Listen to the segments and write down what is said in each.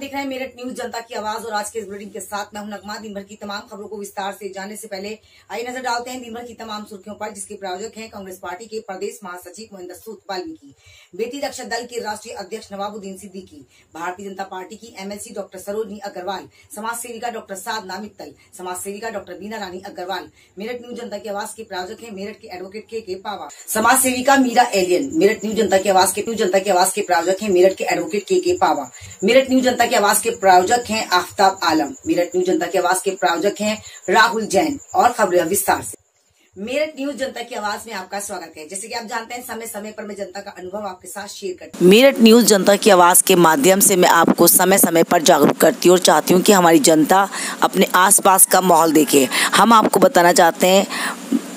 देख रहे हैं मेरठ न्यूज जनता की आवाज और आज के इस बुलेटिन के साथ मैं हूं नगमा। दिन भर की तमाम खबरों को विस्तार से जानने से पहले आइए नजर डालते हैं दिन भर की तमाम सुर्खियों पर, जिसके प्रायोजक हैं कांग्रेस पार्टी के प्रदेश महासचिव महेंद्र सूद वाल्मीकि, बेटी रक्षा दल के राष्ट्रीय अध्यक्ष नवाबुद्दीन सिद्दीकी, भारतीय जनता पार्टी की एमएलसी डॉक्टर सरोजनी अग्रवाल, समाज सेविका डॉक्टर साधना मित्तल, समाज सेविका डॉक्टर बीना रानी अग्रवाल। मेरठ न्यूज जनता की आवाज के प्रायोजक है मेरठ के एडवोकेट के पावा, समाज सेविका मीरा एलियन। मेरठ न्यूज जनता की आवाज के प्रायोजक है मेरठ के एडवोकेट के पावा। मेरठ न्यूज जनता की आवाज के प्रायोजक हैं आफ्ताब आलम। मेरठ न्यूज जनता की आवाज के प्रायोजक हैं राहुल जैन। और खबरें विस्तार से। मेरठ न्यूज जनता की आवाज में आपका स्वागत है। जैसे कि आप जानते हैं, समय समय पर मैं जनता का अनुभव आपके साथ शेयर करती हूँ। मेरठ न्यूज जनता की आवाज के माध्यम से मैं आपको समय समय पर जागरूक करती हूँ और चाहती हूँ कि हमारी जनता अपने आसपास का माहौल देखे। हम आपको बताना चाहते हैं,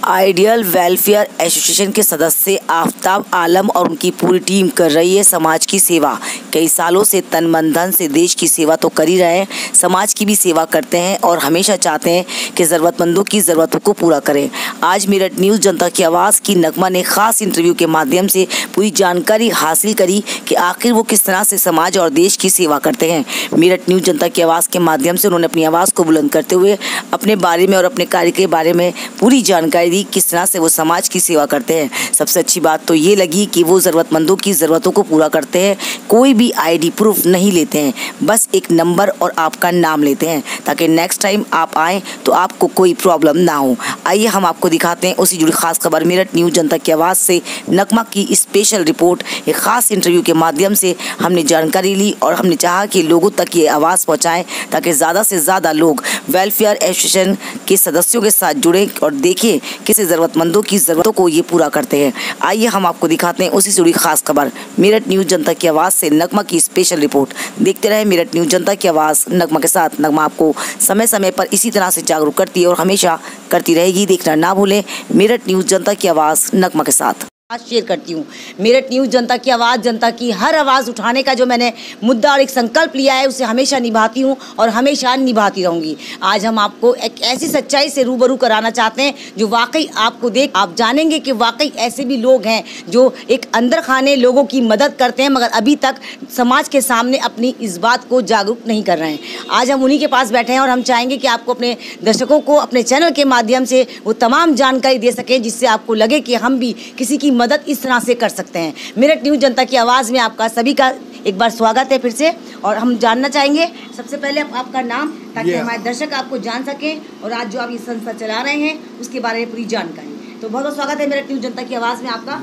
आइडियल वेलफेयर एसोसिएशन के सदस्य आफ्ताब आलम और उनकी पूरी टीम कर रही है समाज की सेवा। कई सालों से तन मन धन से देश की सेवा तो कर ही रहे हैं, समाज की भी सेवा करते हैं और हमेशा चाहते हैं कि ज़रूरतमंदों की ज़रूरतों को पूरा करें। आज मेरठ न्यूज़ जनता की आवाज़ की नगमा ने खास इंटरव्यू के माध्यम से पूरी जानकारी हासिल करी कि आखिर वो किस तरह से समाज और देश की सेवा करते हैं। मेरठ न्यूज़ जनता की आवाज़ के माध्यम से उन्होंने अपनी आवाज़ को बुलंद करते हुए अपने बारे में और अपने कार्य के बारे में पूरी जानकारी दी, किस तरह से वो समाज की सेवा करते हैं। सबसे अच्छी बात तो ये लगी कि वो ज़रूरतमंदों की ज़रूरतों को पूरा करते हैं। कोई भी आईडी प्रूफ नहीं लेते हैं, बस एक नंबर और आपका नाम लेते हैं ताकि नेक्स्ट टाइम आप आएँ तो आपको कोई प्रॉब्लम ना हो। आइए हम आपको दिखाते हैं उसी जुड़ी खास खबर। मेरठ न्यूज़ जनता की आवाज़ से नगमा की स्पेशल रिपोर्ट, एक खास इंटरव्यू के माध्यम से हमने जानकारी ली और हमने चाहा कि लोगों तक ये आवाज़ पहुँचाएँ ताकि ज़्यादा से ज़्यादा लोग वेलफेयर एसोसिएशन के सदस्यों के साथ जुड़ें और देखें किस ज़रूरतमंदों की ज़रूरतों को ये पूरा करते हैं। आइए हम आपको दिखाते हैं उसी से जुड़ी खास खबर। मेरठ न्यूज़ जनता की आवाज़ से नगमा की स्पेशल रिपोर्ट। देखते रहे मेरठ न्यूज़ जनता की आवाज़ नगमा के साथ। नगमा आपको समय समय पर इसी तरह से जागरूक करती है और हमेशा करती रहेगी। देखना ना भूलें मेरठ न्यूज़ जनता की आवाज़ नगमा के साथ। आज शेयर करती हूँ मेरठ न्यूज जनता की आवाज़, जनता की हर आवाज़ उठाने का जो मैंने मुद्दा और एक संकल्प लिया है उसे हमेशा निभाती हूँ और हमेशा निभाती रहूँगी। आज हम आपको एक ऐसी सच्चाई से रूबरू कराना चाहते हैं जो वाकई आपको देख आप जानेंगे कि वाकई ऐसे भी लोग हैं जो एक अंदर खाने लोगों की मदद करते हैं मगर अभी तक समाज के सामने अपनी इस बात को जागरूक नहीं कर रहे हैं। आज हम उन्हीं के पास बैठे हैं और हम चाहेंगे कि आपको अपने दर्शकों को अपने चैनल के माध्यम से वो तमाम जानकारी दे सकें जिससे आपको लगे कि हम भी किसी की मदद इस तरह से कर सकते हैं। मेरठ न्यूज़ जनता की आवाज़ में आपका सभी का एक बार स्वागत है फिर से। और हम जानना चाहेंगे सबसे पहले आपका नाम, ताकि हमारे दर्शक आपको जान सकें और आज जो आप ये संस्था चला रहे हैं उसके बारे में पूरी जानकारी। तो बहुत बहुत स्वागत है मेरठ न्यूज़ जनता की आवाज़ में आपका।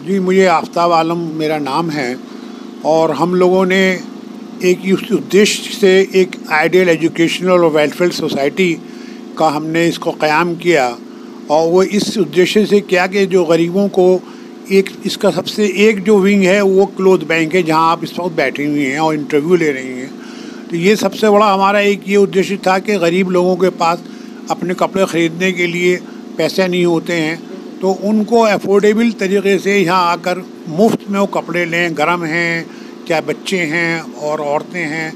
जी, मुझे आफ्ताब आलम मेरा नाम है और हम लोगों ने एक इस उद्देश्य से एक आइडियल एजुकेशनल और वेलफेयर सोसाइटी का हमने इसको क़याम किया और वो इस उद्देश्य से किया कि जो गरीबों को एक इसका सबसे एक जो विंग है वो क्लोथ बैंक है जहां आप इस वक्त बैठी हुई हैं और इंटरव्यू ले रही हैं। तो ये सबसे बड़ा हमारा एक ये उद्देश्य था कि गरीब लोगों के पास अपने कपड़े ख़रीदने के लिए पैसे नहीं होते हैं तो उनको अफोर्डेबल तरीके से यहाँ आकर मुफ्त में वो कपड़े लें। गर्म हैं, चाहे बच्चे हैं और औरतें हैं।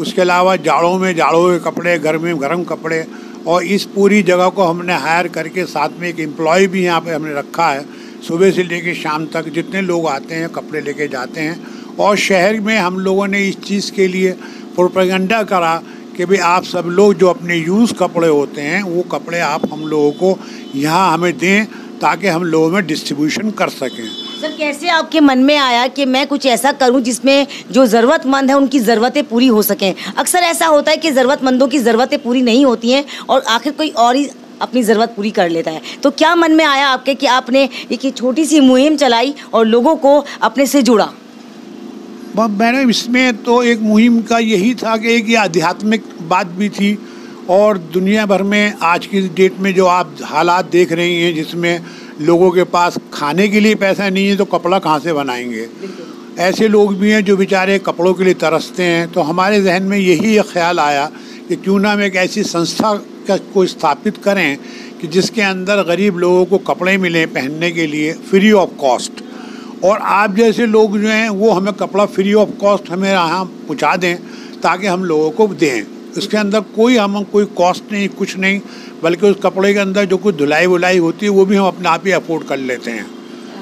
उसके अलावा जाड़ों में जाड़ों के कपड़े, गर्म में गर्म कपड़े। और इस पूरी जगह को हमने हायर करके साथ में एक एम्प्लॉय भी यहाँ पे हमने रखा है। सुबह से लेके शाम तक जितने लोग आते हैं कपड़े लेके जाते हैं। और शहर में हम लोगों ने इस चीज़ के लिए प्रोपेगेंडा करा कि भाई आप सब लोग जो अपने यूज़ कपड़े होते हैं वो कपड़े आप हम लोगों को यहाँ हमें दें ताकि हम लोगों में डिस्ट्रीब्यूशन कर सकें। सर, कैसे आपके मन में आया कि मैं कुछ ऐसा करूं जिसमें जो ज़रूरतमंद है उनकी ज़रूरतें पूरी हो सकें? अक्सर ऐसा होता है कि ज़रूरतमंदों की ज़रूरतें पूरी नहीं होती हैं और आखिर कोई और ही अपनी ज़रूरत पूरी कर लेता है। तो क्या मन में आया आपके कि आपने एक छोटी सी मुहिम चलाई और लोगों को अपने से जुड़ा? मैंने इसमें तो एक मुहिम का यही था कि एक ये आध्यात्मिक बात भी थी और दुनिया भर में आज की डेट में जो आप हालात देख रही हैं जिसमें लोगों के पास खाने के लिए पैसा नहीं है तो कपड़ा कहाँ से बनाएंगे। ऐसे लोग भी हैं जो बेचारे कपड़ों के लिए तरसते हैं। तो हमारे जहन में यही एक ख्याल आया कि क्यों ना हम एक ऐसी संस्था को स्थापित करें कि जिसके अंदर गरीब लोगों को कपड़े मिलें पहनने के लिए फ्री ऑफ कॉस्ट। और आप जैसे लोग जो हैं वो हमें कपड़ा फ्री ऑफ कॉस्ट हमें यहाँ पहुँचा दें ताकि हम लोगों को दें। उसके अंदर कोई कॉस्ट नहीं, कुछ नहीं, बल्कि उस कपड़े के अंदर जो कुछ धुलाई वुलाई होती है वो भी हम अपने आप ही अफोर्ड कर लेते हैं।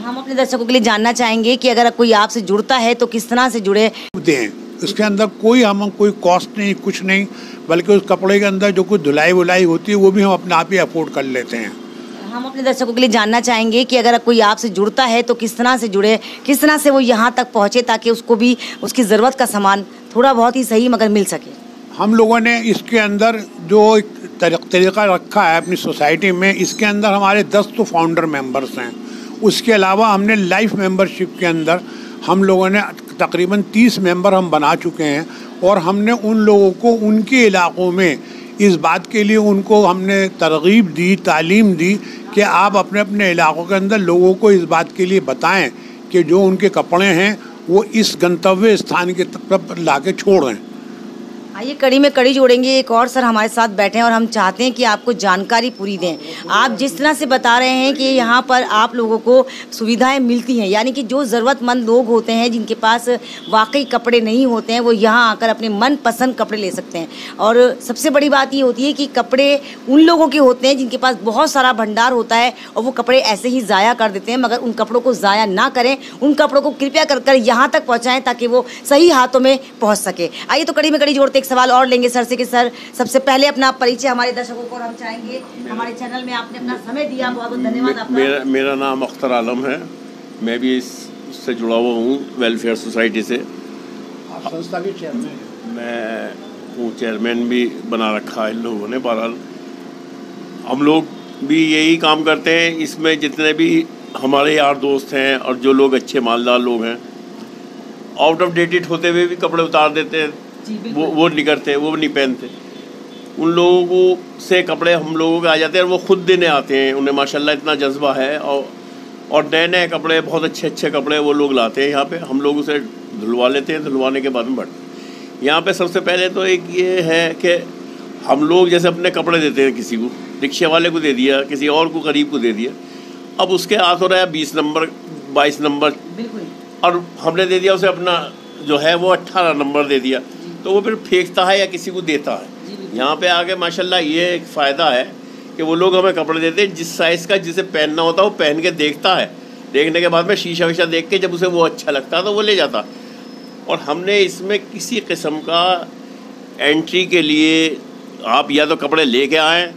हम अपने दर्शकों के लिए जानना चाहेंगे कि अगर कोई आपसे जुड़ता है तो किस तरह से जुड़े? दें इसके अंदर कोई कॉस्ट नहीं, कुछ नहीं, बल्कि उस कपड़े के अंदर जो कुछ धुलाई वुलाई होती है वो भी हम अपने आप ही अफोर्ड कर लेते हैं। हम अपने दर्शकों के लिए जानना चाहेंगे कि अगर कोई आपसे जुड़ता है तो किस तरह से जुड़े, किस तरह से वो यहाँ तक पहुँचे ताकि उसको भी उसकी ज़रूरत का सामान थोड़ा बहुत ही सही मगर मिल सके। हम लोगों ने इसके अंदर जो एक तरीका रखा है अपनी सोसाइटी में, इसके अंदर हमारे 10 तो फाउंडर मेंबर्स हैं। उसके अलावा हमने लाइफ मेंबरशिप के अंदर हम लोगों ने तकरीबन 30 मेंबर हम बना चुके हैं और हमने उन लोगों को उनके इलाक़ों में इस बात के लिए उनको हमने तरगीब दी, तालीम दी कि आप अपने अपने इलाक़ों के अंदर लोगों को इस बात के लिए बताएं कि जो उनके कपड़े हैं वो इस गंतव्य स्थान की तरफ ला के छोड़ दें। आइए कड़ी में कड़ी जोड़ेंगे, एक और सर हमारे साथ बैठे हैं और हम चाहते हैं कि आपको जानकारी पूरी दें। आप जिस तरह से बता रहे हैं कि यहाँ पर आप लोगों को सुविधाएं मिलती हैं, यानी कि जो ज़रूरतमंद लोग होते हैं जिनके पास वाकई कपड़े नहीं होते हैं वो यहाँ आकर अपने मनपसंद कपड़े ले सकते हैं। और सबसे बड़ी बात ये होती है कि कपड़े उन लोगों के होते हैं जिनके पास बहुत सारा भंडार होता है और वो कपड़े ऐसे ही ज़ाया कर देते हैं, मगर उन कपड़ों को ज़ाया ना करें, उन कपड़ों को कृपया कर यहाँ तक पहुँचाएँ ताकि वो सही हाथों में पहुँच सके। आइए तो कड़ी में कड़ी जोड़ते एक सवाल और लेंगे सर से कि सर सबसे पहले अपना परिचय हमारे दर्शकों को हम चाहेंगे। हमारे चैनल में आपने अपना समय दिया, बहुत बहुत धन्यवाद आपका। मेरा नाम अख्तर आलम है, मैं भी इससे जुड़ा हुआ हूँ वेलफेयर सोसाइटी से। आप संस्था के चेयरमैन हैं? मैं हूँ, चेयरमैन भी बना रखा है इन लोगों ने। बहरहाल हम लोग भी यही काम करते हैं, इसमें जितने भी हमारे यार दोस्त हैं और जो लोग अच्छे मालदार लोग हैं, आउट ऑफ डेटेड होते हुए भी कपड़े उतार देते हैं, वो नहीं करते, वो नहीं पहनते। उन लोगों को से कपड़े हम लोगों के आ जाते हैं और वो खुद देने आते हैं। उन्हें माशाल्लाह इतना जज्बा है और नए नए कपड़े, बहुत अच्छे अच्छे कपड़े वो लोग लाते हैं यहाँ पे। हम लोग उसे धुलवा लेते हैं, धुलवाने के बाद में बढ़ते हैं। यहाँ पे सबसे पहले तो एक ये है कि हम लोग जैसे अपने कपड़े देते हैं, किसी को रिक्शे वाले को दे दिया, किसी और को गरीब को दे दिया, अब उसके हाथ हो रहा है 20 नंबर 22 नंबर, और हमने दे दिया उसे अपना जो है वो 18 नंबर दे दिया, तो वो फिर फेंकता है या किसी को देता है। यहाँ पे आगे माशाल्लाह ये एक फ़ायदा है कि वो लोग हमें कपड़े देते हैं जिस साइज़ का जिसे पहनना होता है वो पहन के देखता है, देखने के बाद में शीशा वीशा देख के जब उसे वो अच्छा लगता है तो वो ले जाता। और हमने इसमें किसी किस्म का एंट्री के लिए आप या तो कपड़े लेके आएँ,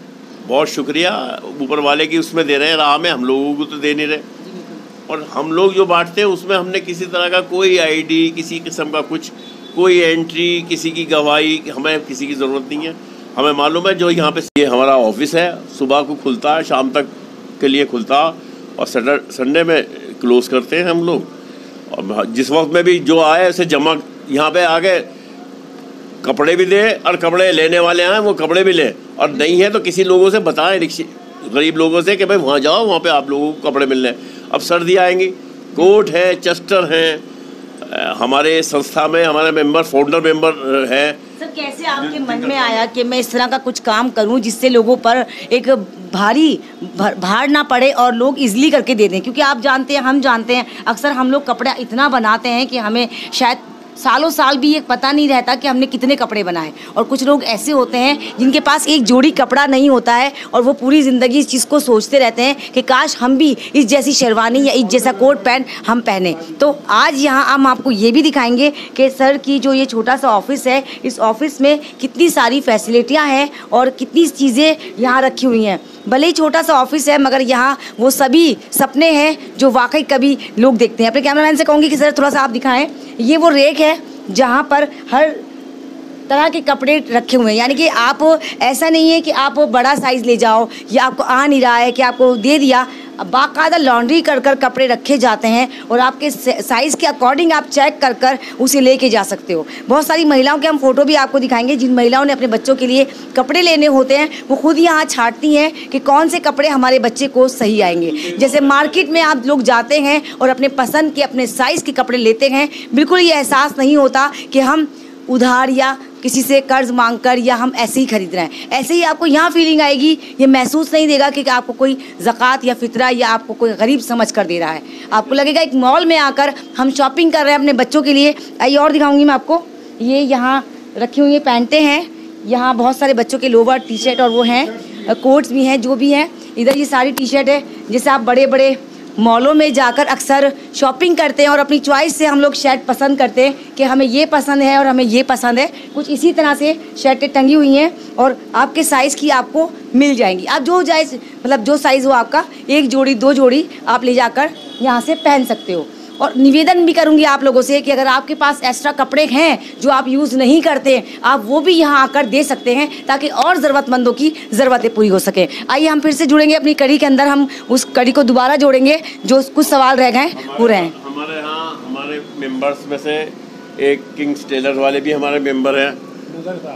बहुत शुक्रिया ऊपर वाले की उसमें दे रहे हैं, राह में हम लोगों को तो दे नहीं रहे। और हम लोग जो बांटते हैं उसमें हमने किसी तरह का कोई आईडी, किसी किस्म का कुछ, कोई एंट्री, किसी की गवाही, हमें किसी की ज़रूरत नहीं है। हमें मालूम है जो यहाँ पे ये हमारा ऑफिस है, सुबह को खुलता है, शाम तक के लिए खुलता, और संडे में क्लोज़ करते हैं हम लोग। और जिस वक्त में भी जो आए उसे जमा यहाँ पे आके कपड़े भी दे, और कपड़े लेने वाले आए वो कपड़े भी लें, और नहीं है तो किसी लोगों से बताएं, रिक्शे गरीब लोगों से कि भाई वहाँ जाओ, वहाँ पे आप लोगों को कपड़े मिल रहे हैं। अब सर्दी आएंगी, कोट है, चस्टर हैं, हमारे संस्था में हमारे मेंबर, फाउंडर मेंबर हैं। सर कैसे आपके मन में आया कि मैं इस तरह का कुछ काम करूं जिससे लोगों पर एक भार ना पड़े और लोग इजीली करके दे दें? क्योंकि आप जानते हैं, हम जानते हैं, अक्सर हम लोग कपड़ा इतना बनाते हैं कि हमें शायद सालों साल भी ये पता नहीं रहता कि हमने कितने कपड़े बनाए। और कुछ लोग ऐसे होते हैं जिनके पास एक जोड़ी कपड़ा नहीं होता है और वो पूरी ज़िंदगी इस चीज़ को सोचते रहते हैं कि काश हम भी इस जैसी शेरवानी या इस जैसा कोट पैंट हम पहने। तो आज यहाँ हम आपको ये भी दिखाएंगे कि सर की जो ये छोटा सा ऑफिस है, इस ऑफिस में कितनी सारी फैसिलिटियाँ हैं और कितनी चीज़ें यहाँ रखी हुई हैं। भले ही छोटा सा ऑफिस है मगर यहाँ वो सभी सपने हैं जो वाकई कभी लोग देखते हैं। अपने कैमरामैन से कहूँगी कि सर थोड़ा सा आप दिखाएं। ये वो रेक है जहाँ पर हर तरह के कपड़े रखे हुए हैं, यानी कि आप ऐसा नहीं है कि आप बड़ा साइज़ ले जाओ या आपको आ नहीं रहा है कि आपको दे दिया, बाकायदा लॉन्ड्री कर कर कपड़े रखे जाते हैं और आपके साइज़ के अकॉर्डिंग आप चेक कर कर उसे लेके जा सकते हो। बहुत सारी महिलाओं के हम फ़ोटो भी आपको दिखाएंगे जिन महिलाओं ने अपने बच्चों के लिए कपड़े लेने होते हैं, वो खुद यहाँ छांटती हैं कि कौन से कपड़े हमारे बच्चे को सही आएंगे। जैसे मार्केट में आप लोग जाते हैं और अपने पसंद के, अपने साइज़ के कपड़े लेते हैं, बिल्कुल ये एहसास नहीं होता कि हम उधार या किसी से कर्ज मांगकर या हम ऐसे ही खरीद रहे हैं। ऐसे ही आपको यहाँ फीलिंग आएगी, ये महसूस नहीं देगा कि आपको कोई ज़कात या फितरा या आपको कोई गरीब समझ कर दे रहा है। आपको लगेगा एक मॉल में आकर हम शॉपिंग कर रहे हैं अपने बच्चों के लिए। आइए और दिखाऊंगी मैं आपको, ये यहाँ रखी हुई पैंटें हैं, यहाँ बहुत सारे बच्चों के लोवर, टी शर्ट और वो हैं, कोट्स भी हैं, जो भी हैं। इधर ये सारी टी शर्ट है, जैसे आप बड़े बड़े मॉलों में जाकर अक्सर शॉपिंग करते हैं और अपनी चॉइस से हम लोग शर्ट पसंद करते हैं कि हमें ये पसंद है और हमें ये पसंद है। कुछ इसी तरह से शर्टें टंगी हुई हैं और आपके साइज़ की आपको मिल जाएंगी। आप जो जायज़ मतलब जो साइज़ हो आपका, 1 जोड़ी 2 जोड़ी आप ले जाकर यहाँ से पहन सकते हो। और निवेदन भी करूंगी आप लोगों से कि अगर आपके पास एक्स्ट्रा कपड़े हैं जो आप यूज़ नहीं करते, आप वो भी यहाँ आकर दे सकते हैं ताकि और ज़रूरतमंदों की ज़रूरतें पूरी हो सके। आइए हम फिर से जुड़ेंगे अपनी कड़ी के अंदर, हम उस कड़ी को दोबारा जोड़ेंगे जो कुछ सवाल रह गए वो रहे हैं। हमारे यहाँ हमारे मेंबर्स में से एक किंग्स टेलर वाले भी हमारे मेंबर हैं,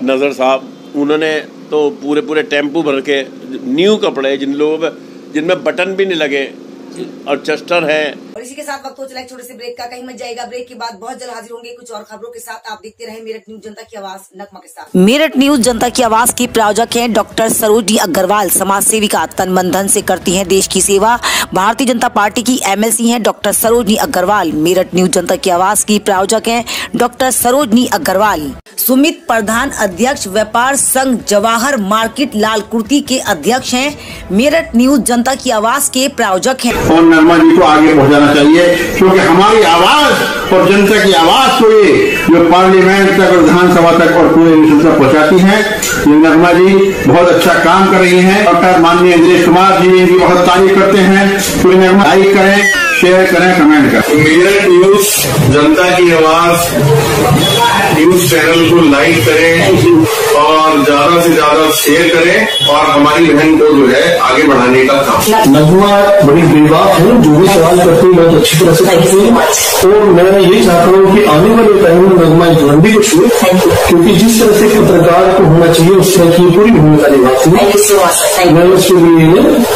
नज़र साहब। उन्होंने तो पूरे टेम्पू भर के न्यू कपड़े जिनमें बटन भी नहीं लगे और चस्टर है। और इसी के साथ वक्त हो चला एक छोटे से ब्रेक का, कहीं मत जाएगा। ब्रेक के बाद बहुत जल्द हाजिर होंगे कुछ और खबरों के साथ। आप देखते रहे मेरठ न्यूज जनता की आवाज नगमा के साथ। मेरठ न्यूज जनता की आवाज की प्रायोजक हैं डॉक्टर सरोजनी अग्रवाल, समाज सेविका, तन मन धन से करती हैं देश की सेवा। भारतीय जनता पार्टी की MLC हैं डॉक्टर सरोजनी अग्रवाल। मेरठ न्यूज जनता की आवाज की प्रायोजक हैं डॉक्टर सरोजनी अग्रवाल। सुमित प्रधान अध्यक्ष व्यापार संघ जवाहर मार्केट लालकुर्ती के अध्यक्ष हैं। मेरठ न्यूज जनता की आवाज के प्रायोजक हैं। और नरमा जी को आगे पहुंचाना चाहिए, क्योंकि हमारी आवाज और जनता की आवाज को ये जो पार्लियामेंट तक और विधानसभा तक और पूरे विश्व तक पहुंचाती है। ये नरमा जी बहुत अच्छा काम कर रही हैं। डॉक्टर माननीय इंद्रेश कुमार जी इनकी बहुत तारीफ करते हैं। तो नरमा लाइक करें, शेयर करें, कमेंट करें। मेरठ न्यूज जनता की आवाज न्यूज चैनल को लाइक करें और ज्यादा से ज्यादा शेयर करें और हमारी बहन को जो है आगे बढ़ाने का काम। नगमा बड़ी बेबाक है, जो भी सवाल करती है बहुत अच्छी तरह से करती है और मैं ये चाहता हूँ कि आने वाले टाइम में नगमा एक लंबी को छुए, क्योंकि जिस तरह से पत्रकार को होना चाहिए उस तरह की पूरी भूमिका निभाती है। मैं उसके लिए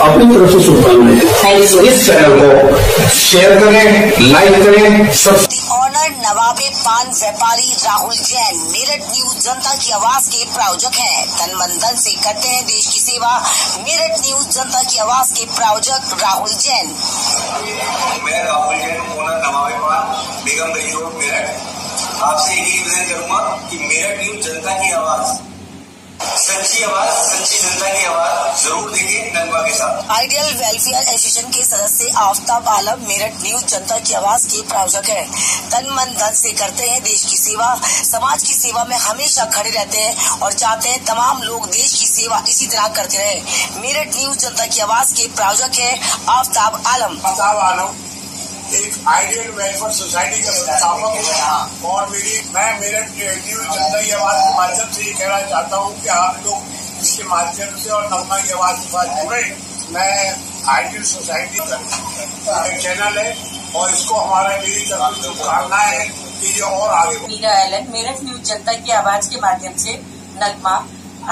अपनी तरफ से शुभकामनाएं। इस चैनल को शेयर करें, लाइक करें। सब ऑनर नवाबे पान व्यापारी राहुल जैन मेरठ न्यूज जनता की आवाज के प्रायोजक हैं। तन मन धन से करते हैं देश की सेवा। मेरठ न्यूज जनता की आवाज के प्रायोजक राहुल जैन। मैं राहुल जैन, ऑनर नवाबे पान, बेगम गली रोड, मेरठ। आपसे यही निवेदन करूंगा कि मेरठ न्यूज जनता की आवाज, सच्ची आवाज, सच्ची जनता की आवाज जरूर देखें नगमा के साथ। आइडियल वेलफेयर एसोसिएशन के सदस्य आफ्ताब आलम मेरठ न्यूज जनता की आवाज के प्रायोजक हैं। तन मन धन से करते हैं देश की सेवा। समाज की सेवा में हमेशा खड़े रहते हैं और चाहते हैं तमाम लोग देश की सेवा इसी तरह करते रहे। मेरठ न्यूज जनता की आवाज के प्रायोजक है आफ्ताब आलम। एक आइडियल वेलफेयर सोसाइटी का संस्थापक हूँ और मैं मेरठ न्यूज जनता की आवाज के माध्यम से ये कहना चाहता हूँ कि आप लोग इसके माध्यम से और नगमा की आवाज के साथ जुड़े। मैं आइडियल सोसाइटी का एक चैनल है और इसको हमारा मेरी तरफ से शुभकामनाएं है कि ये और आगे बढ़े। मेरठ न्यूज जनता की आवाज के माध्यम से नगमा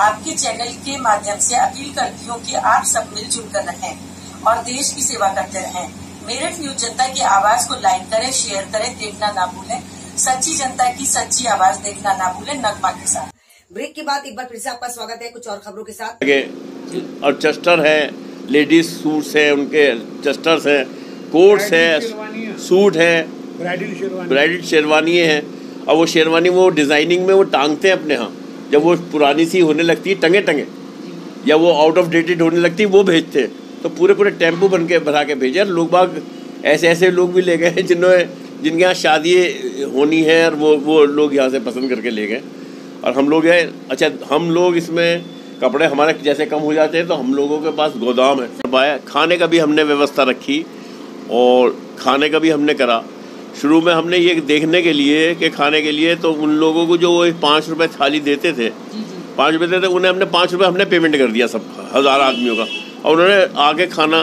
आपके चैनल के माध्यम से अपील करती हूँ कि आप सब मिलजुल कर रहें और देश की सेवा करते रहें। मेरठ न्यूज जनता की आवाज को लाइक करें, शेयर करें, देखना ना भूलें। सच्ची जनता की सच्ची आवाज देखना ना भूलें नगमा के साथ। ब्रेक के बाद एक बार फिर से आपका स्वागत है कुछ और खबरों के साथ। और चस्टर है, लेडीज सूट्स है, उनके चस्टर्स हैं, कोट्स है, सूट है, ब्राइडल शेरवानी है। और वो शेरवानी वो डिजाइनिंग में वो टांगते हैं अपने यहाँ। जब वो पुरानी सी होने लगती है टंगे या वो आउट ऑफ डेटेड होने लगती है वो भेजते हैं। तो पूरे टेम्पू भरा के भेजे। लोग बाग ऐसे लोग भी ले गए हैं जिनके यहाँ शादी होनी है और वो लोग यहाँ से पसंद करके ले गए। और हम लोग हम लोग इसमें कपड़े हमारे जैसे कम हो जाते हैं तो हम लोगों के पास गोदाम है। खाने का भी हमने व्यवस्था रखी और खाने का भी हमने करा। शुरू में हमने ये देखने के लिए कि खाने के लिए तो उन लोगों को जो वो 5 रुपये थाली देते थे, 5 रुपये देते, उन्हें हमने 5 रुपये हमने पेमेंट कर दिया सब 1000 आदमियों का, और उन्होंने आगे खाना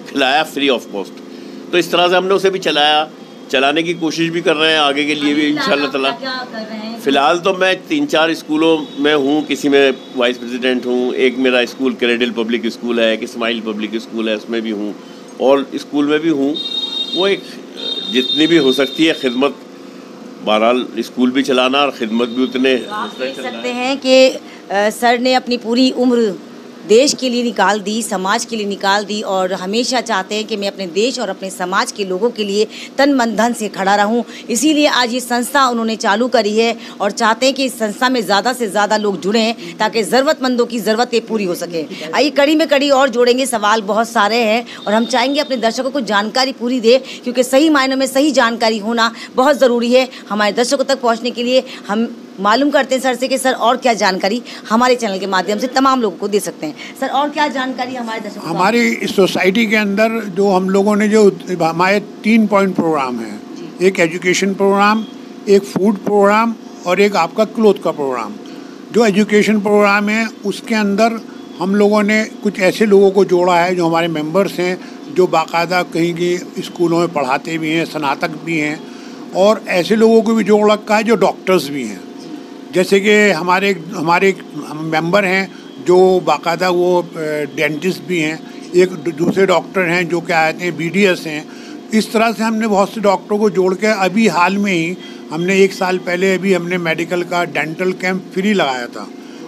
खिलाया फ्री ऑफ कॉस्ट। तो इस तरह से हमने उसे भी चलाने की कोशिश भी कर रहे हैं आगे के लिए भी इंशाल्लाह ताला। फ़िलहाल तो मैं 3-4 स्कूलों में हूँ, किसी में वाइस प्रेसिडेंट हूँ। एक मेरा स्कूल क्रेडिल पब्लिक स्कूल है, एक स्माइल पब्लिक स्कूल है, उसमें भी हूँ और स्कूल में भी हूँ। वो एक जितनी भी हो सकती है खिदमत, बहरहाल स्कूल भी चलाना और ख़िदमत भी उतने। आप देख सकते हैं कि सर ने अपनी पूरी उम्र देश के लिए निकाल दी, समाज के लिए निकाल दी और हमेशा चाहते हैं कि मैं अपने देश और अपने समाज के लोगों के लिए तन मन धन से खड़ा रहूं। इसीलिए आज ये संस्था उन्होंने चालू करी है और चाहते हैं कि इस संस्था में ज़्यादा से ज़्यादा लोग जुड़ें ताकि ज़रूरतमंदों की ज़रूरतें पूरी हो सके। आइए कड़ी में कड़ी और जोड़ेंगे, सवाल बहुत सारे हैं और हम चाहेंगे अपने दर्शकों को जानकारी पूरी दे, क्योंकि सही मायनों में सही जानकारी होना बहुत ज़रूरी है। हमारे दर्शकों तक पहुँचने के लिए हम मालूम करते हैं सर से कि सर और क्या जानकारी हमारे चैनल के माध्यम से तमाम लोगों को दे सकते हैं। सर और क्या जानकारी हमारे दर्शकों को? हमारी इस सोसाइटी के अंदर जो हम लोगों ने जो हमारे 3 पॉइंट प्रोग्राम हैं, एक एजुकेशन प्रोग्राम, एक फूड प्रोग्राम और एक आपका क्लोथ का प्रोग्राम। जो एजुकेशन प्रोग्राम है उसके अंदर हम लोगों ने कुछ ऐसे लोगों को जोड़ा है जो हमारे मेंबर्स हैं, जो बाकायदा कहीं की स्कूलों में पढ़ाते भी हैं, स्नातक भी हैं, और ऐसे लोगों को भी जोड़ रखा है जो डॉक्टर्स भी हैं। जैसे कि हमारे मेंबर हैं जो बाकायदा वो डेंटिस्ट भी हैं, एक दूसरे डॉक्टर हैं जो क्या कहते हैं BDS हैं। इस तरह से हमने बहुत से डॉक्टरों को जोड़ के अभी हाल में ही हमने 1 साल पहले अभी हमने मेडिकल का डेंटल कैंप फ्री लगाया था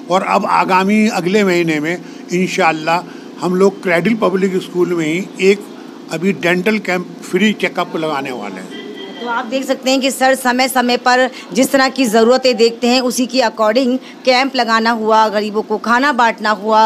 और अब आगामी अगले महीने में इंशाअल्लाह हम लोग क्रेडिल पब्लिक स्कूल में ही एक अभी डेंटल कैंप फ्री चेकअप लगाने वाले हैं। तो आप देख सकते हैं कि सर समय समय पर जिस तरह की ज़रूरतें देखते हैं उसी की अकॉर्डिंग कैंप लगाना हुआ, गरीबों को खाना बांटना हुआ,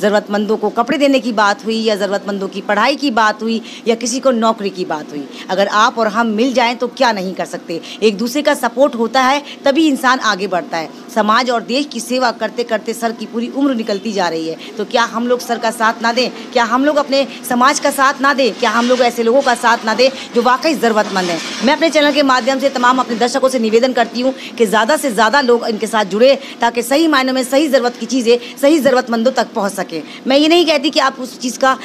ज़रूरतमंदों को कपड़े देने की बात हुई या ज़रूरतमंदों की पढ़ाई की बात हुई या किसी को नौकरी की बात हुई। अगर आप और हम मिल जाएं तो क्या नहीं कर सकते। एक दूसरे का सपोर्ट होता है तभी इंसान आगे बढ़ता है। समाज और देश की सेवा करते करते सर की पूरी उम्र निकलती जा रही है, तो क्या हम लोग सर का साथ ना दें? क्या हम लोग अपने समाज का साथ ना दें? क्या हम लोग ऐसे लोगों का साथ ना दें जो वाकई ज़रूरतमंद हैं? मैं अपने चैनल के माध्यम से तमाम अपने दर्शकों से निवेदन करती हूँ कि ज़्यादा से ज़्यादा लोग इनके साथ जुड़े ताकि सही मायनों में सही ज़रूरत की चीज़ें सही ज़रूरतमंदों तक पहुँच सकें। मैं ये नहीं कहती कि आप उस चीज़ का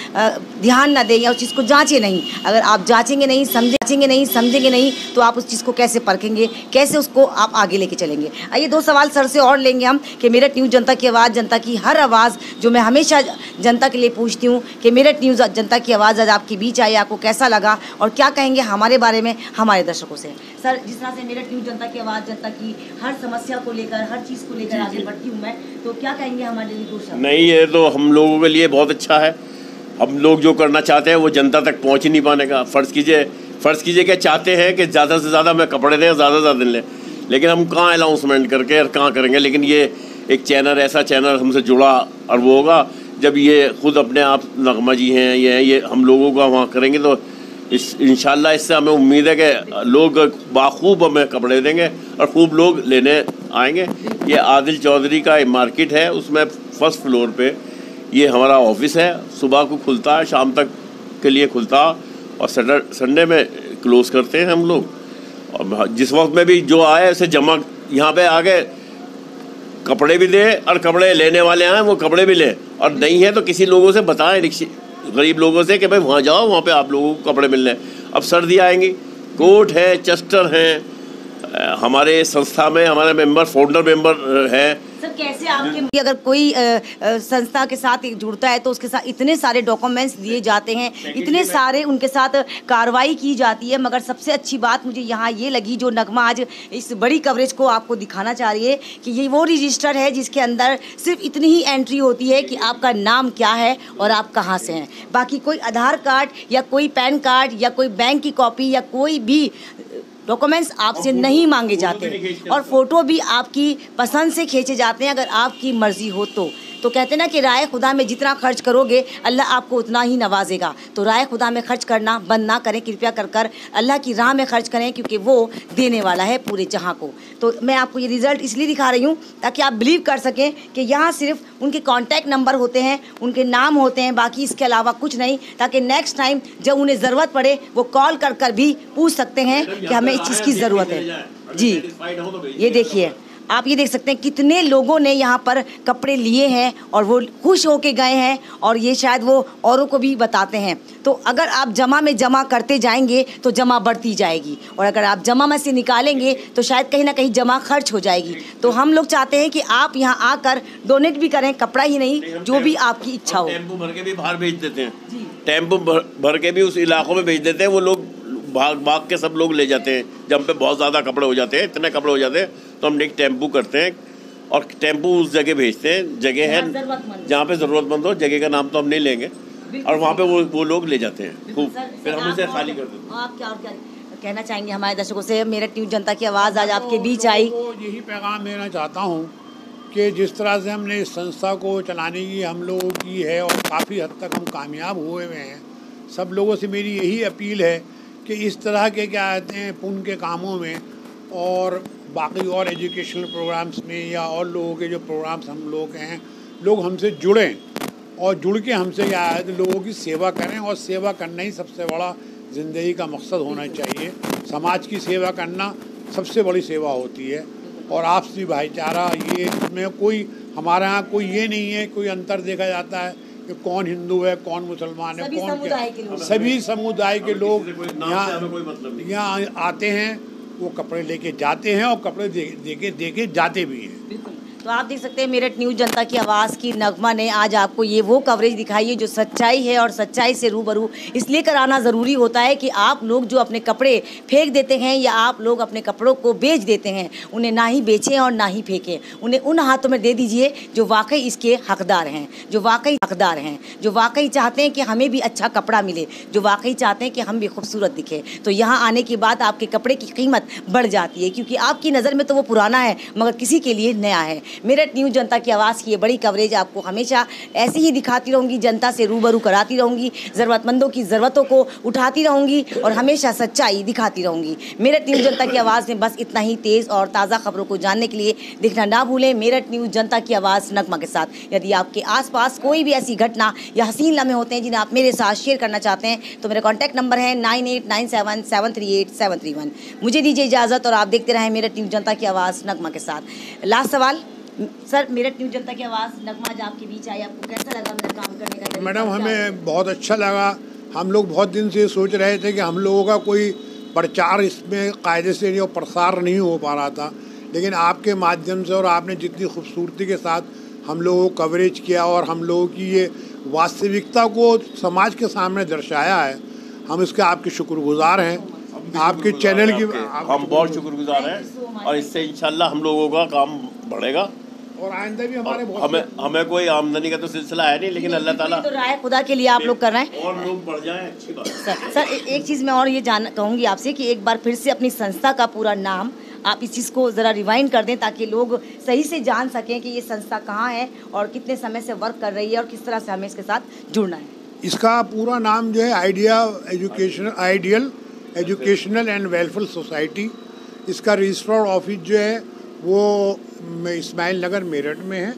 ध्यान ना दें या उस चीज़ को जाँचें नहीं। अगर आप जाँचेंगे नहीं, समझेंगे नहीं तो आप उस चीज़ को कैसे परखेंगे, कैसे उसको आप आगे लेके चलेंगे। आइए 2 सवाल सर से और लेंगे हम कि मेरठ न्यूज़ जनता की आवाज़, जनता की हर आवाज़, जो मैं हमेशा जनता के लिए पूछती हूँ कि मेरठ न्यूज़ जनता की आवाज़ आज आपके बीच आई, आपको कैसा लगा और क्या कहेंगे हमारे बारे में हमारे दर्शकों से। सर, जिस तरह से मेरठ न्यूज़ जनता की आवाज़, जनता की हर समस्या को लेकर, हर चीज़ को लेकर आगे बढ़ती हूँ मैं, तो क्या कहेंगे हमारे लिए? 2 शब्द। नहीं, ये तो हम लोगों के लिए बहुत अच्छा है। हम लोग जो करना चाहते हैं वो जनता तक पहुँच ही नहीं पाने का। फ़र्ज़ कीजिए क्या चाहते हैं कि ज़्यादा से ज़्यादा मैं कपड़े दें, ज़्यादा से ज़्यादा दिन लें, लेकिन हम कहाँ अनाउंसमेंट करके और कहाँ करेंगे। लेकिन ये एक चैनल, ऐसा चैनल हमसे जुड़ा और वो होगा जब ये खुद अपने आप नगमा जी हैं, ये हम लोगों का वहाँ करेंगे तो इंशाल्लाह इससे हमें उम्मीद है कि लोग बाखूब हमें कपड़े देंगे और खूब लोग लेने आएंगे। ये आदिल चौधरी का मार्केट है, उसमें फर्स्ट फ्लोर पे ये हमारा ऑफिस है। सुबह को खुलता है, शाम तक के लिए खुलता और संडे में क्लोज़ करते हैं हम लोग। और जिस वक्त में भी जो आए उसे जमा यहाँ पे आके कपड़े भी दे और कपड़े लेने वाले आए वो कपड़े भी लें, और नहीं है तो किसी लोगों से बताएं, गरीब लोगों से कि भाई वहाँ जाओ, वहाँ पे आप लोगों को कपड़े मिल रहे हैं। अब सर्दी आएंगी, कोट है, चस्टर हैं, हमारे संस्था में हमारे मेंबर, फाउंडर मेंबर हैं। सर, कैसे आपके अगर कोई संस्था के साथ जुड़ता है तो उसके साथ इतने सारे डॉक्यूमेंट्स दिए जाते हैं, इतने सारे उनके साथ कार्रवाई की जाती है, मगर सबसे अच्छी बात मुझे यहाँ ये लगी जो नगमा आज इस बड़ी कवरेज को आपको दिखाना चाह रही है कि ये वो रजिस्टर है जिसके अंदर सिर्फ इतनी ही एंट्री होती है कि आपका नाम क्या है और आप कहाँ से हैं। बाकी कोई आधार कार्ड या कोई पैन कार्ड या कोई बैंक की कॉपी या कोई भी डॉक्यूमेंट्स आपसे नहीं मांगे जाते और फ़ोटो भी आपकी पसंद से खींचे जाते हैं अगर आपकी मर्ज़ी हो तो कहते हैं ना कि राय खुदा में जितना खर्च करोगे अल्लाह आपको उतना ही नवाजेगा। तो राय खुदा में खर्च करना बंद ना करें, कृपया कर अल्लाह की राह में खर्च करें, क्योंकि वो देने वाला है पूरे जहां को। तो मैं आपको ये रिज़ल्ट इसलिए दिखा रही हूँ ताकि आप बिलीव कर सकें कि यहाँ सिर्फ उनके कॉन्टैक्ट नंबर होते हैं, उनके नाम होते हैं, बाकी इसके अलावा कुछ नहीं, ताकि नेक्स्ट टाइम जब उन्हें ज़रूरत पड़े वो कॉल कर भी पूछ सकते हैं कि हमें इस चीज़ की ज़रूरत है। जी, ये देखिए, आप ये देख सकते हैं कितने लोगों ने यहाँ पर कपड़े लिए हैं और वो खुश होके गए हैं, और ये शायद वो औरों को भी बताते हैं। तो अगर आप जमा में जमा करते जाएंगे तो जमा बढ़ती जाएगी, और अगर आप जमा में से निकालेंगे तो शायद कहीं ना कहीं जमा खर्च हो जाएगी। तो हम लोग चाहते हैं कि आप यहाँ आकर डोनेट भी करें, कपड़ा ही नहीं, जो भी आपकी इच्छा हो। टेम्पो भर के भी बाहर भेज देते हैं, टेम्पो भर के भी उस इलाकों में भेज देते हैं। वो लोग भाग के सब लोग ले जाते हैं। जब पे बहुत ज़्यादा कपड़े हो जाते हैं, इतने कपड़े हो जाते हैं तो हम एक टेम्पो करते हैं और टेम्पो उस जगह भेजते हैं, जगह है जहाँ पे ज़रूरतमंद हो, जगह का नाम तो हम नहीं लेंगे, और वहाँ पे वो लोग ले जाते हैं खूब, फिर हम उसे खाली कर देते हैं। आप क्या कहना चाहेंगे हमारे दर्शकों से? मेरठ न्यूज़ जनता की आवाज़ आज आपके बीच आई। यही पैगाम देना चाहता हूँ कि जिस तरह से हमने इस संस्था को चलाने की हम लोगों की है और काफ़ी हद तक हम कामयाब हुए हैं, सब लोगों से मेरी यही अपील है कि इस तरह के क्या कहते हैं पुण्य के कामों में और बाकी और एजुकेशनल प्रोग्राम्स में या और लोगों के जो प्रोग्राम्स हम लोग हैं, लोग हमसे जुड़ें और जुड़ के हमसे क्या है लोगों की सेवा करें, और सेवा करना ही सबसे बड़ा ज़िंदगी का मकसद होना चाहिए। समाज की सेवा करना सबसे बड़ी सेवा होती है, और आपसी भाईचारा ये इसमें कोई हमारे यहाँ कोई ये नहीं है, कोई अंतर देखा जाता है कि कौन हिंदू है कौन मुसलमान है कौन क्या, सभी समुदाय के लोग यहाँ आते हैं, वो कपड़े लेके जाते हैं और कपड़े दे के जाते भी हैं। तो आप देख सकते हैं मेरठ न्यूज़ जनता की आवाज़ की नगमा ने आज आपको ये वो कवरेज दिखाई है जो सच्चाई है, और सच्चाई से रूबरू इसलिए कराना ज़रूरी होता है कि आप लोग जो अपने कपड़े फेंक देते हैं या आप लोग अपने कपड़ों को बेच देते हैं, उन्हें ना ही बेचें और ना ही फेंकें, उन्हें उन हाथों में दे दीजिए जो वाकई इसके हकदार हैं, जो वाकई चाहते हैं कि हमें भी अच्छा कपड़ा मिले, जो वाकई चाहते हैं कि हम भी खूबसूरत दिखें। तो यहाँ आने के बाद आपके कपड़े की कीमत बढ़ जाती है, क्योंकि आपकी नज़र में तो वो पुराना है मगर किसी के लिए नया है। मेरठ न्यूज़ जनता की आवाज़ की ये बड़ी कवरेज आपको हमेशा ऐसे ही दिखाती रहूँगी, जनता से रूबरू कराती रहूँगी, ज़रूरतमंदों की ज़रूरतों को उठाती रहूँगी और हमेशा सच्चाई दिखाती रहूँगी। मेरठ न्यूज़ जनता की आवाज़ में बस इतना ही। तेज़ और ताज़ा खबरों को जानने के लिए देखना ना भूलें मेरठ न्यूज़ जनता की आवाज़ नगमा के साथ। यदि आपके आसपास कोई भी ऐसी घटना या हसीन लम्हे होते हैं जिन्हें आप मेरे साथ शेयर करना चाहते हैं तो मेरा कॉन्टैक्ट नंबर है 9897738731। मुझे दीजिए इजाज़त और आप देखते रहें मेरठ न्यूज़ जनता की आवाज़ नगमा के साथ। लास्ट सवाल सर, मेरठ न्यूज़ जनता की आवाज़ नगमा आज आपके बीच आई, आपको कैसा लगा मेरा काम करने का? मैडम, हमें बहुत अच्छा लगा। हम लोग बहुत दिन से सोच रहे थे कि हम लोगों का कोई प्रचार इसमें कायदे से और प्रसार नहीं हो पा रहा था, लेकिन आपके माध्यम से और आपने जितनी खूबसूरती के साथ हम लोगों को कवरेज किया और हम लोगों की ये वास्तविकता को समाज के सामने दर्शाया है, हम इसके आपके शुक्रगुजार हैं। आपके चैनल की हम बहुत शुक्रगुजार हैं, और इससे इंशाल्लाह हम लोगों का काम बढ़ेगा और आइंदा भी हमारे हमें कोई आमदनी का तो सिलसिला है नहीं, लेकिन अल्लाह ताला तो राय खुदा के लिए आप लोग कर रहे हैं और लोग बढ़ जाएं, अच्छी बात। सर एक चीज़ मैं और ये कहूँगी आपसे कि एक बार फिर से अपनी संस्था का पूरा नाम आप इस चीज़ को ज़रा रिवाइंड कर दें ताकि लोग सही से जान सकें कि ये संस्था कहाँ है और कितने समय से वर्क कर रही है और किस तरह से हमें इसके साथ जुड़ना है। इसका पूरा नाम जो है ideal educational and welfare society. इसका रजिस्टर्ड ऑफिस जो है वो इस्माइल नगर मेरठ में है।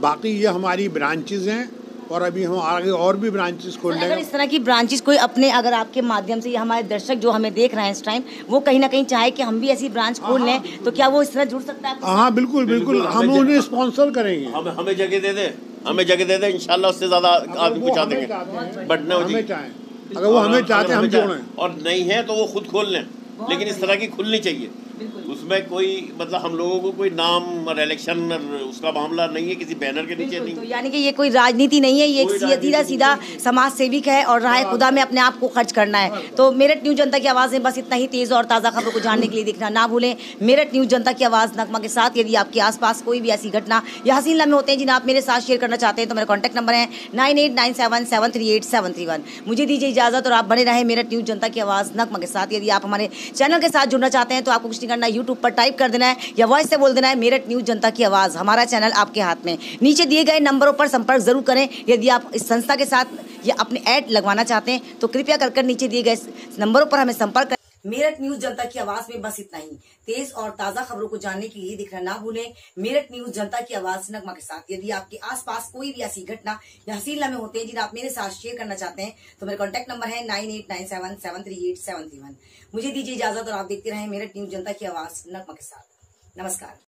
बाकी ये हमारी ब्रांचेज हैं और अभी हम आगे और भी ब्रांचेस खोल रहे हैं। अगर इस तरह की ब्रांचेस कोई अपने अगर आपके माध्यम से या हमारे दर्शक जो हमें देख रहे हैं इस टाइम वो कहीं ना कहीं चाहे कि हम भी ऐसी ब्रांच खोल लें तो क्या वो इस तरह जुड़ सकता है? हाँ बिल्कुल हम उन्हें स्पॉन्सर करेंगे। हमें जगह दे दे इंशाल्लाह, उससे ज़्यादा आदमी पहुँचा देंगे। बट हमें चाहें, अगर वो हमें चाहते हैं हम जोड़ें, और नहीं है तो वो खुद खोल लें, लेकिन इस तरह की खुलनी चाहिए। उसमें कोई मतलब हम लोगों को कोई नाम और इलेक्शन उसका मामला नहीं है, किसी बैनर के नीचे नहीं। तो यानी कि ये कोई राजनीति नहीं है, ये सीधा समाज सेविक है और राह खुदा में अपने आप को खर्च करना है। तो मेरठ न्यूज़ जनता की आवाज़ में बस इतना ही। तेज़ और ताज़ा खबरों को जानने के लिए देखना ना भूलें मेरठ न्यूज़ जनता की आवाज़ नगमा के साथ। यदि आपके आसपास कोई भी ऐसी घटना या हसीन लम्हे होते हैं जिन्हें आप मेरे साथ शेयर करना चाहते हैं तो मेरा कॉन्टैक्ट नंबर है 9897738731। मुझे दीजिए इजाज़त और आप बने रहें मेरठ न्यूज़ जनता की आवाज़ नगमा के साथ। यदि आप हमारे चैनल के साथ जुड़ना चाहते हैं तो आपको कुछ नहीं करना, यूट्यूब पर टाइप कर देना है या वॉइस से बोल देना है मेरठ न्यूज़ जनता की आवाज़। हमारा चैनल आपके हाथ में। नीचे दिए गए नंबरों पर संपर्क जरूर करें। यदि आप इस संस्था के साथ या अपने ऐड लगवाना चाहते हैं तो कृपया कर नीचे दिए गए नंबरों पर हमें संपर्क करें। मेरठ न्यूज़ जनता की आवाज़ में बस इतना ही। तेज और ताज़ा खबरों को जानने के लिए देखना ना भूलें मेरठ न्यूज़ जनता की आवाज़ नगमा के साथ। यदि आपके आसपास कोई भी ऐसी घटना या हसीन लम्हे होते हैं जिन्हें आप मेरे साथ शेयर करना चाहते हैं तो मेरा कॉन्टैक्ट नंबर है 9897738731। मुझे दीजिए इजाज़त और आप देखते रहें मेरठ न्यूज़ जनता की आवाज़ नगमा के साथ। नमस्कार।